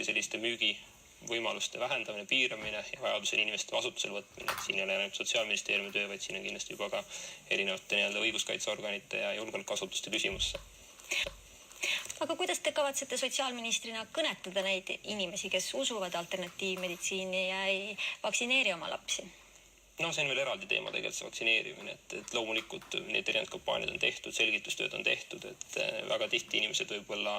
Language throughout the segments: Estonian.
selliste müügivõimaluste vähendamine, piiramine ja vajadusel inimeste vastutusele võtmine. Et siin ei ole ainult Sotsiaalministeeriumi töö, vaid siin on kindlasti juba ka erinevate õiguskaitseorganite ja julgeolekuasutuste küsimusse. Aga kuidas te kavatsete sotsiaalministrina kõnetada neid inimesi, kes usuvad alternatiivmeditsiini ja ei vaktsineeri oma lapsi? No see on veel eraldi teema tegelikult see vaktsineerimine, et loomulikult need erinevad kampaaniad on tehtud, selgitustööd on tehtud, et väga tihti inimesed võib-olla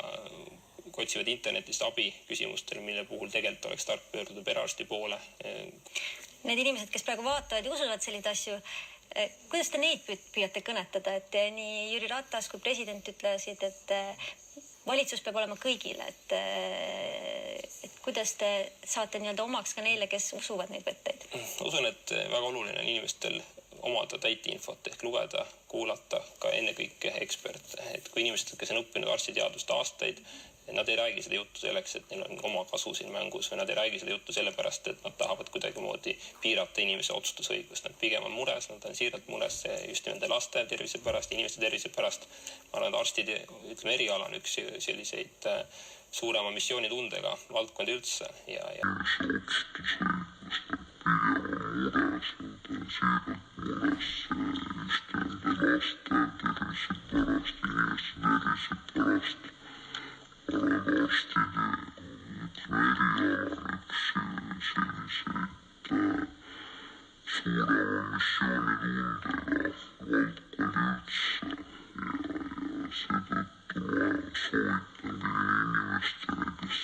otsivad internetist abi küsimustel, mille puhul tegelikult oleks tark pöörduda perearsti poole. Need inimesed, kes praegu vaatavad ja usuvad selliseid asju, kuidas te neid püüate kõnetada, et nii Jüri Ratas kui president ütlesid, et valitsus peab olema kõigile, et kuidas te saate omaks ka neile, kes usuvad neid võtteid? Usun, et väga oluline on inimestel omada täitinfot ehk lugeda, kuulata ka ennekõike eksperte. Et kui inimesed, kes on õppinud arstiteadust aastaid, nad ei räägi seda juttu selleks, et neil on oma kasu siin mängus või nad ei räägi seda juttu sellepärast, et nad tahavad kuidagimoodi piirata inimese otsustusõigust. Nad pigem on mures, nad on siiralt mures just nende laste tervise pärast, inimeste tervise pärast. Ma arvan, et arstid, ütleme, eriala on üks selliseid suurema missioonitundega valdkond üldse ja seetõttu ma soovitan kõigile inimestele, kes